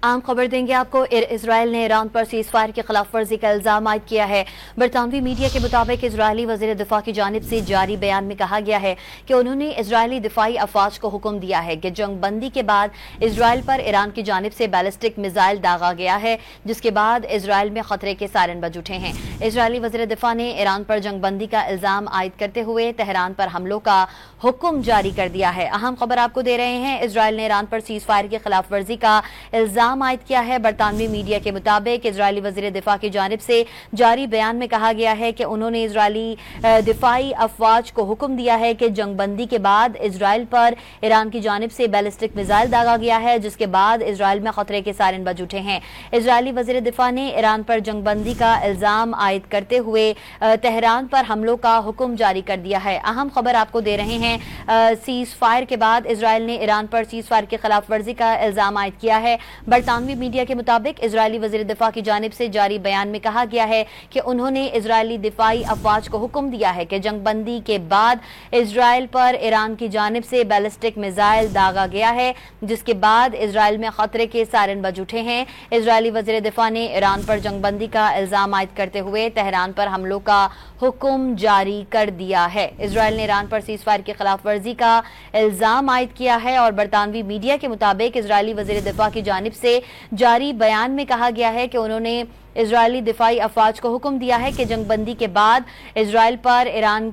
अहम खबर देंगे आपको। इसराइल ने ईरान पर सीज फायर की खिलाफ वर्जी का इल्जाम आयद किया है। बरतानवी मीडिया के मुताबिक इजरायली वज़ीर दिफा की जानिब से जारी बयान में कहा गया है कि उन्होंने इजरायली दिफाई अफवाज को हुक्म दिया है कि जंग बंदी के बाद इसराइल पर ईरान की जानिब से बैलिस्टिक मिसाइल दागा गया है, जिसके बाद इसराइल में खतरे के सायरन बज उठे हैं। इसराइली वज़ीर दिफा ने ईरान पर जंग बंदी का इल्जाम आयद करते हुए तेहरान पर हमलों का हुक्म जारी कर दिया है। अहम खबर आपको दे रहे हैं। इसराइल ने ईरान पर सीज फायर की खिलाफ वर्जी का इल्जाम आयद किया है। बरतानवी मीडिया के मुताबिक इजरायली वज़ीर दिफा की जानिब से जारी बयान में कहा गया है कि उन्होंने इजरायली दिफाई अफवाज को हुक्म दिया है कि जंग बंदी के बाद इसराइल पर ईरान की जानिब से बैलिस्टिक मिसाइल दागा गया है, जिसके बाद इसराइल में खतरे के सायरन बज उठे हैं। इसराइली वज़ीर दिफा ने ईरान पर जंग बंदी का इल्जाम आयद करते हुए तेहरान पर हमलों का हुक्म जारी कर दिया है। अहम खबर आपको दे रहे हैं। सीज फायर के बाद इसराइल ने ईरान पर सीज फायर की खिलाफ वर्जी का इल्जाम आयद किया है। बरतानवी मीडिया के मुताबिक इजरायली वज़ीर दिफा की जानिब से जारी बयान में कहा गया है कि उन्होंने इजरायली दिफाई अफवाज को हुक्म दिया है कि जंग बंदी के बाद इसराइल पर ईरान की जानिब से बैलिस्टिक मिसाइल दागा गया है, जिसके बाद इसराइल में खतरे के सायरन बज उठे हैं। इजरायली वज़ीर दिफा ने ईरान पर जंग बंदी का इल्जाम आयद करते हुए तेहरान पर हमलों का हुक्म जारी कर दिया है। इसराइल ने ईरान पर सीज फायर की खिलाफ वर्जी का इल्जाम आयद किया है और बरतानवी मीडिया के मुताबिक इजरायली वज़ीर दिफा की जानिब से जारी बयान में कहा गया है कि उन्होंने इजरायली दिफाई अफवाज को हुक्म दिया है कि जंग बंदी के बाद इसराइल पर ईरान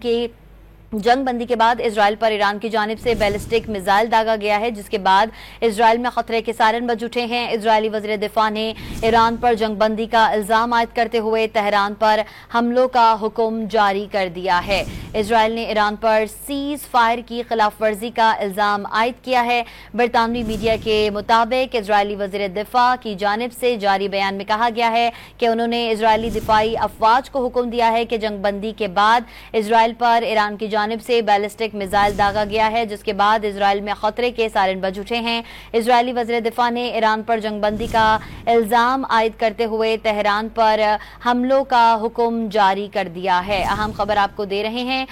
की जानिब से बैलिस्टिक मिसाइल दागा गया है, जिसके बाद इसराइल में खतरे के सायरन बज उठे हैं। इजरायली वज़ीर दिफा ने ईरान पर जंग बंदी का इल्जाम आयद करते हुए तेहरान पर हमलों का हुक्म जारी कर दिया है। इसराइल ने ईरान पर सीज फायर की खिलाफ वर्जी का इल्जाम आयद किया है। बरतानवी मीडिया के मुताबिक इजरायली वज़ीर दिफा की जानिब से जारी बयान में कहा गया है कि उन्होंने इजरायली दिफाई अफवाज को हुक्म दिया है कि जंग बंदी के बाद इसराइल पर ईरान की जानिब से बैलिस्टिक मिसाइल दागा गया है, जिसके बाद इसराइल में खतरे के सायरन बज उठे हैं। इजरायली वज़ीर दिफा ने ईरान पर जंग बंदी का इल्जाम आयद करते हुए तेहरान पर हमलों का हुक्म जारी कर दिया है। अहम खबर आपको दे रहे हैं।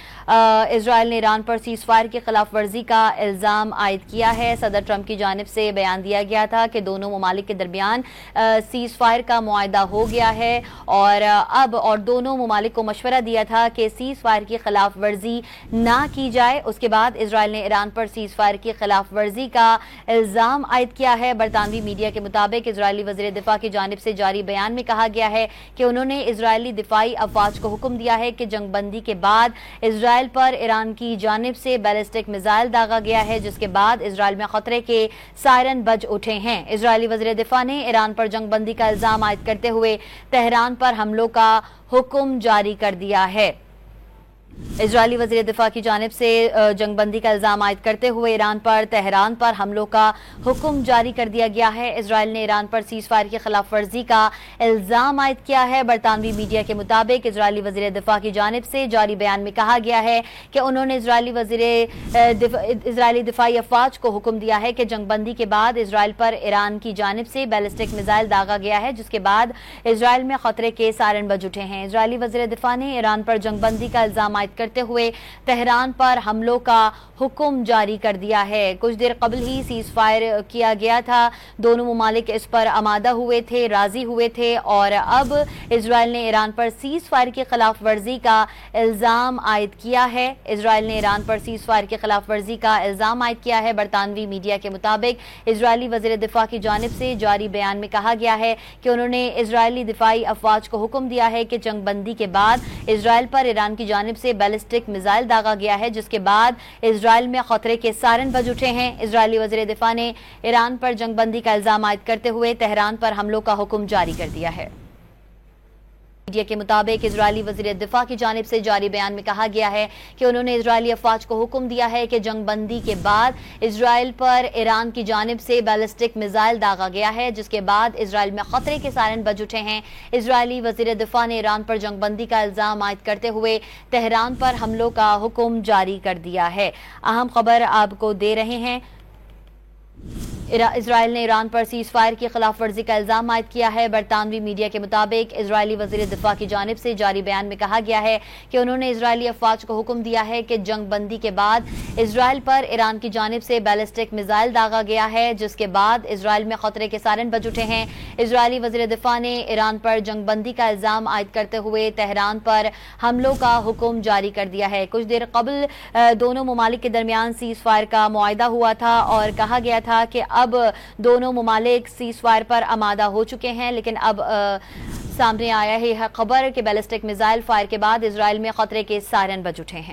इसराइल ने ईरान पर सीज फायर की खिलाफ वर्जी का इल्जाम आयद किया है। सदर ट्रंप की जानिब से बयान दिया गया था कि दोनों ममालिक के दरमियान सीज फायर का मुआहदा हो गया है और दोनों ममालिक को मशवरा दिया था कि सीज फायर की खिलाफ वर्जी ना की जाए। उसके बाद इसराइल ने ईरान पर सीज फायर की खिलाफ वर्जी का इल्जाम आयद किया है। बरतानवी मीडिया के मुताबिक इजरायली वज़ीर दिफा की जानिब से जारी बयान में कहा गया है कि उन्होंने इजरायली दिफाई अफवाज को हुक्म दिया है कि जंग बंदी के बाद इसराइल पर ईरान की जानिब से बैलिस्टिक मिसाइल दागा गया है, जिसके बाद इसराइल में खतरे के सायरन बज उठे हैं। इजरायली वज़ीर दिफा ने ईरान पर जंग बंदी का इल्जाम आयद करते हुए तेहरान पर हमलों का हुक्म जारी कर दिया है। इजरायली वज़ीर दिफा की जानिब से जंग बंदी का इल्जाम आयद करते हुए ईरान पर तेहरान पर हमलों का हुक्म जारी कर दिया गया है। इसराइल ने ईरान पर सीज फायर की खिलाफ वर्जी का इल्जाम आयद किया है। बरतानवी मीडिया के मुताबिक इजरायली वज़ीर दिफा की जानिब से जारी बयान में कहा गया है कि उन्होंने इजरायली दिफाई अफवाज को हुक्म दिया है कि जंग बंदी के बाद इसराइल पर ईरान की जानिब से बैलिस्टिक मिसाइल दागा गया है, जिसके बाद इसराइल में खतरे के सायरन बज उठे हैं। इजरायली वज़ीर दिफा ने ईरान पर जंग बंदी का इल्जाम करते हुए तेहरान पर हमलों का हुक्म जारी कर दिया है। कुछ देर कबल ही सीज फायर किया गया था। दोनों ममालिक इस पर आमादा हुए थे, राजी हुए थे और अब इसराइल ने ईरान पर सीज फायर की खिलाफ वर्जी का इल्जाम आयद किया है। इसराइल ने ईरान पर सीज फायर की खिलाफ वर्जी का इल्जाम आयद किया है। बरतानवी मीडिया के मुताबिक इजरायली वज़ीर दिफा की जानिब से जारी बयान में कहा गया है कि उन्होंने इजरायली दिफाई अफवाज को हुक्म दिया है कि जंग बंदी के बाद इसराइल पर ईरान की जानिब से बैलिस्टिक मिसाइल दागा गया है, जिसके बाद इसराइल में खतरे के सायरन बज उठे हैं। इजरायली वज़ीर दिफा ने ईरान पर जंग बंदी का इल्जाम आयद करते हुए तेहरान पर हमलों का हुक्म जारी कर दिया है। मीडिया के मुताबिक इजरायली वज़ीर दिफा की जानिब से जारी बयान में कहा गया है कि उन्होंने इजरायली अफवाज को हुक्म दिया है कि जंग बंदी के बाद इसराइल पर ईरान की जानिब से बैलिस्टिक मिसाइल दागा गया है, जिसके बाद इसराइल में खतरे के सायरन बज उठे हैं। इजरायली वज़ीर दिफा ने ईरान पर जंग बंदी का इल्जाम आयद करते हुए तेहरान पर हमलों का हुक्म जारी कर दिया है। अहम खबर आपको दे रहे हैं। اسرائیل نے ایران پر سیز فائر کی خلاف ورزی کا الزام عائد کیا ہے۔ برطانوی میڈیا کے مطابق اسرائیلی وزیر دفاع کی جانب سے جاری بیان میں کہا گیا ہے کہ انہوں نے اسرائیلی افواج کو حکم دیا ہے کہ جنگ بندی کے بعد اسرائیل پر ایران کی جانب سے بیلسٹک میزائل داغا گیا ہے، جس کے بعد اسرائیل میں خطرے کے سائرن بج اٹھے ہیں۔ اسرائیلی وزیر دفاع نے ایران پر جنگ بندی کا الزام عائد کرتے ہوئے تہران پر حملوں کا حکم جاری کر دیا ہے۔ کچھ دیر قبل دونوں ممالک کے درمیان سیز فائر کا معاہدہ ہوا تھا اور کہا گیا تھا کہ اب دونوں ممالک سیز فائر پر آمادہ ہو چکے ہیں، لیکن اب سامنے آیا ہے خبر کہ بیلسٹک میزائل فائر کے بعد اسرائیل میں خطرے کے سائرن بج اٹھے ہیں۔